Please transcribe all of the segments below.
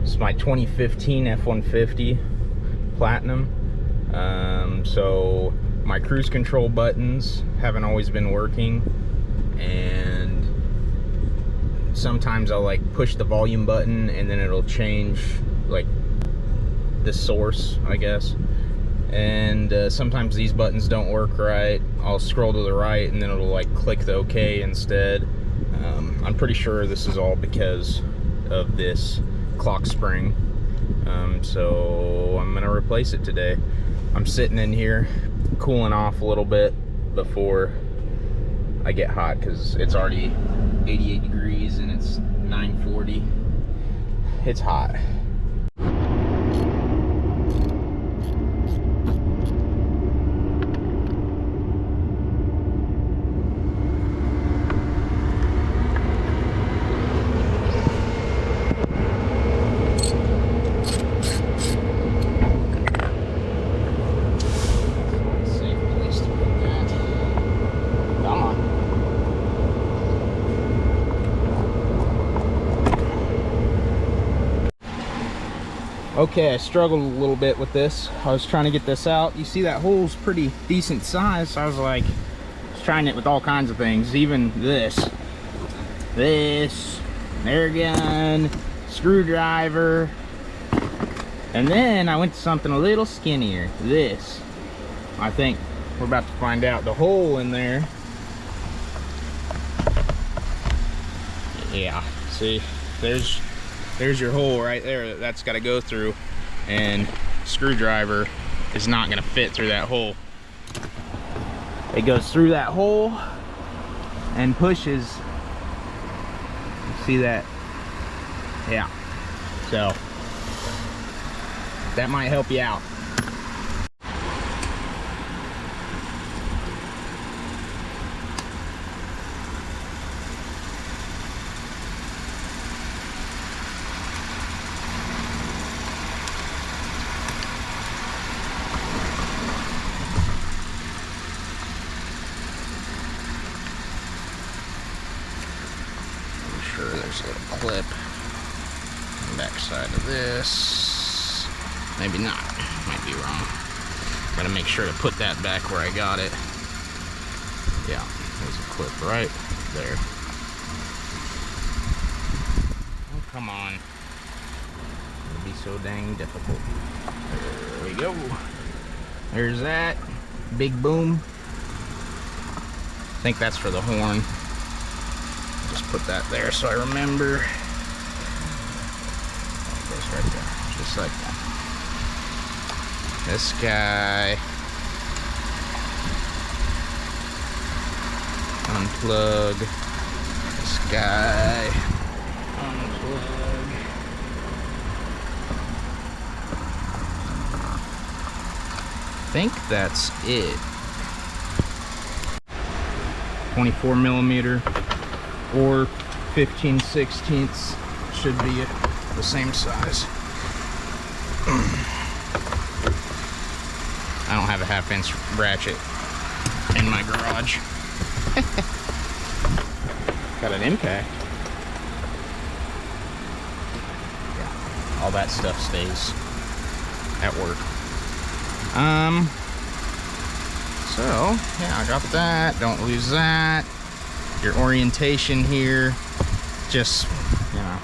It's my 2015 F-150 Platinum. So my cruise control buttons haven't always been working, and sometimes I'll like push the volume button and then it'll change like the source, I guess. And sometimes these buttons don't work right. I'll scroll to the right and then it'll like click the OK instead. I'm pretty sure this is all because of this clock spring. So I'm gonna replace it today. I'm sitting in here cooling off a little bit before I get hot, because it's already 88 degrees and it's 9:40. It's hot. Okay, I struggled a little bit with this. I was trying to get this out. You see that hole's pretty decent size, so I was like, trying it with all kinds of things, even this, air gun, screwdriver, and then I went to something a little skinnier, this. I think we're about to find out. The hole in there, yeah, see, there's your hole right there that's got to go through, and screwdriver is not going to fit through that hole. It goes through that hole and pushes. See that? Yeah. So that might help you out. There's a little clip on the back side of this. Maybe not. Might be wrong. Gotta make sure to put that back where I got it. Yeah, there's a clip right there. Oh, come on. It'll be so dang difficult. There we go. There's that. Big boom. I think that's for the horn. Just put that there so I remember. It goes right there, just like that. This guy. Unplug. This guy. Unplug. I think that's it. 24mm. Or 15/16 should be the same size. I don't have a 1/2-inch ratchet in my garage. Got an impact. Yeah, all that stuff stays at work. So yeah, I got that. Don't lose that. Your orientation here, just, you know,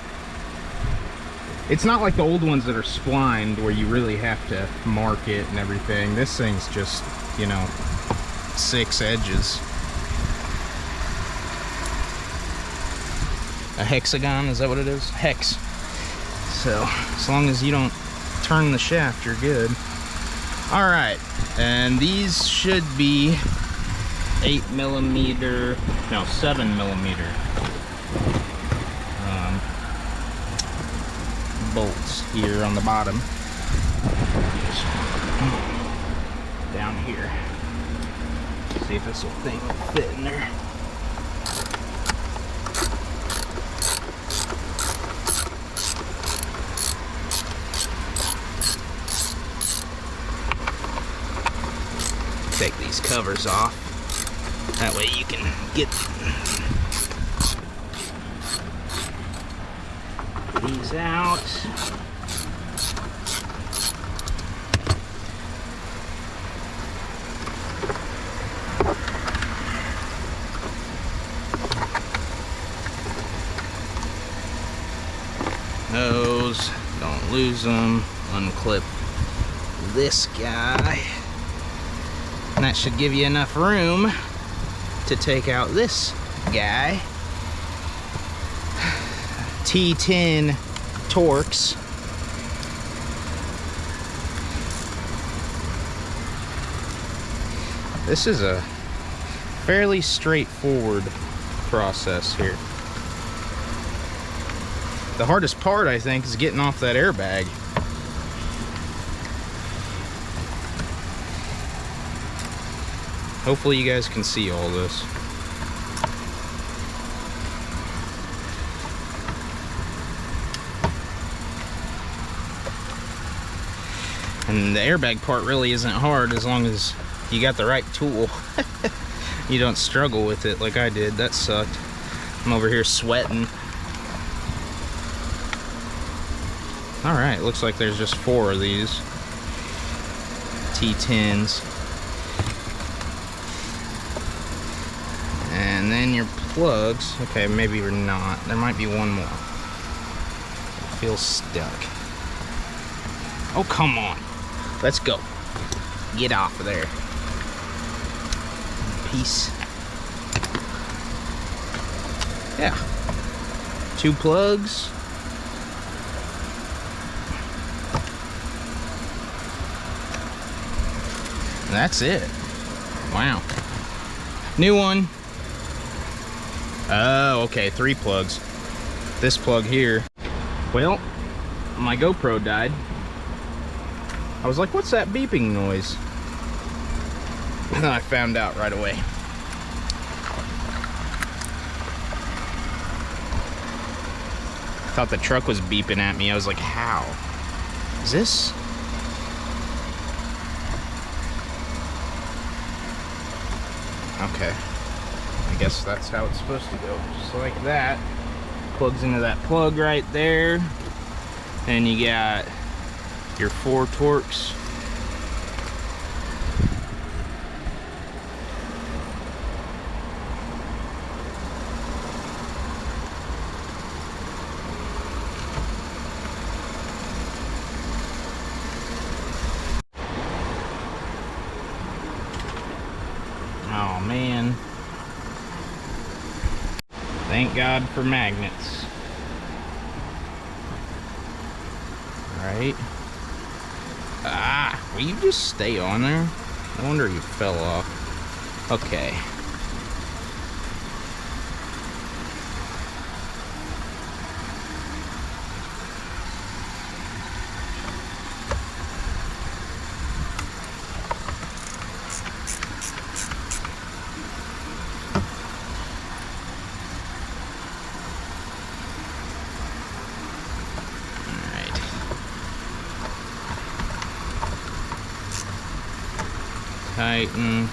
it's not like the old ones that are splined where you really have to mark it and everything. This thing's just, you know, 6 edges. A hexagon, is that what it is? Hex. So as long as you don't turn the shaft, you're good. All right, and these should be 8mm, no, 7mm bolts here on the bottom. Down here. See if this thing will fit in there. take these covers off. That way you can get these out. Those, don't lose them. Unclip this guy. And that should give you enough room to take out this guy. T10 Torx. This is a fairly straightforward process here. The hardest part, I think, is getting off that airbag. Hopefully you guys can see all this. And the airbag part really isn't hard as long as you got the right tool. You don't struggle with it like I did. That sucked. I'm over here sweating. Alright, looks like there's just 4 of these T10s. And then your plugs. Okay, maybe you're not. There might be one more. It feels stuck. Oh, come on. Let's go. Get off of there. Peace. Yeah. 2 plugs. That's it. Wow. New one. Oh, okay, 3 plugs. This plug here. Well, my GoPro died. I was like, what's that beeping noise? And I found out right away. Thought the truck was beeping at me. I was like, how? Is this? Okay. I guess that's how it's supposed to go. Just like that. Plugs into that plug right there. And you got your 4 Torx. Oh man. Thank God for magnets. Alright. Ah, will you just stay on there? I wonder you fell off. Okay. Tighten,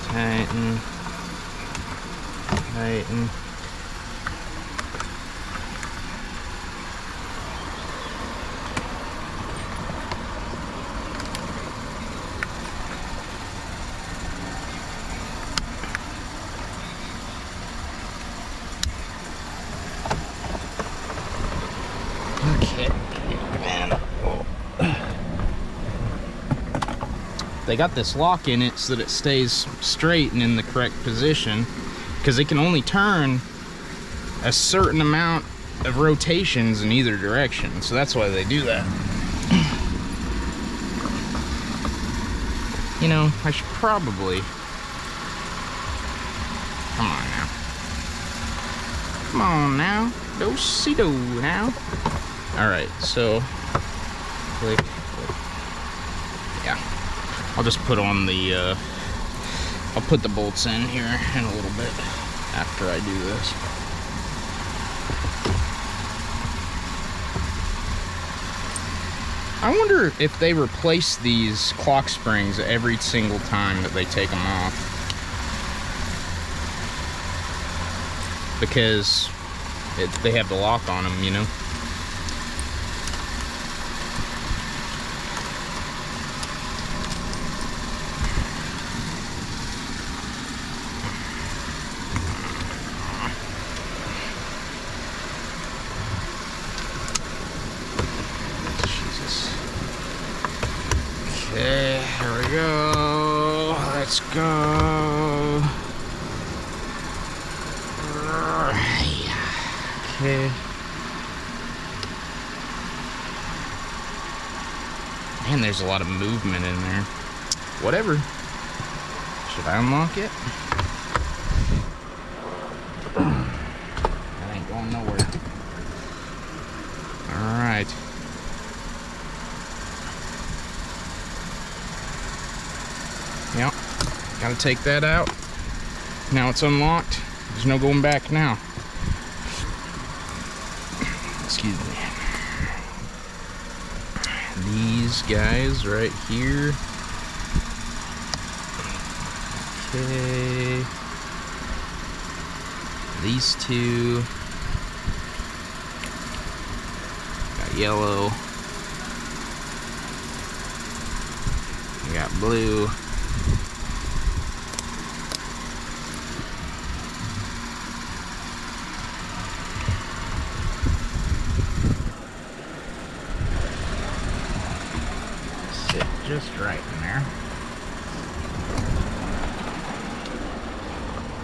tighten, tighten. Okay, man. They got this lock in it so that it stays straight and in the correct position, because it can only turn a certain amount of rotations in either direction, so that's why they do that. You know, I should probably... Come on now. Come on now. Do-si-do now. Alright, so... Click, click. Yeah. I'll just put on the, I'll put the bolts in here in a little bit after I do this. I wonder if they replace these clock springs every single time that they take them off. Because they have the lock on them, you know? Okay, here we go. Let's go. Okay. Man, there's a lot of movement in there. Whatever. Should I unlock it? That ain't going nowhere. Alright. Yep. Gotta take that out. Now it's unlocked. There's no going back now. Excuse me. These guys right here. Okay. These two. Got yellow. We got blue. Sit just right in there.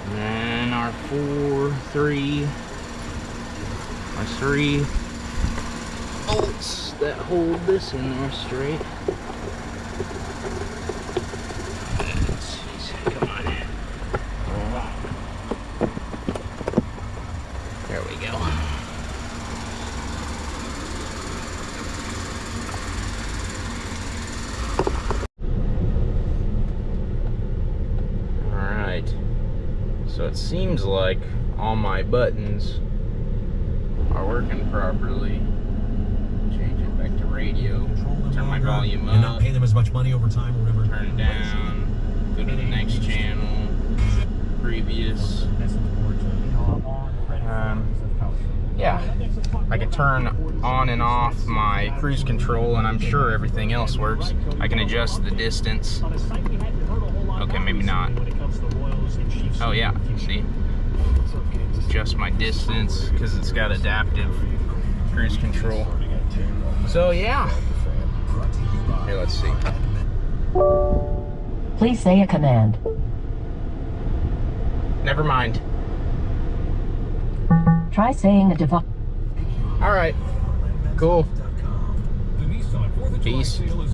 And then our three bolts that hold this in there straight. Come on. There we go. Alright. So it seems like all my buttons are working properly. Change it back to radio. Turn my volume up. And not pay them as much money over time or whatever. Turn it down. Go to the next channel. Previous. Yeah. I can turn on and off my cruise control, and I'm sure everything else works. I can adjust the distance. Okay, maybe not. Oh yeah, see? Adjust my distance because it's got adaptive cruise control. So yeah. Here, let's see. Please say a command. Never mind. Try saying a device. All right. Cool. Peace.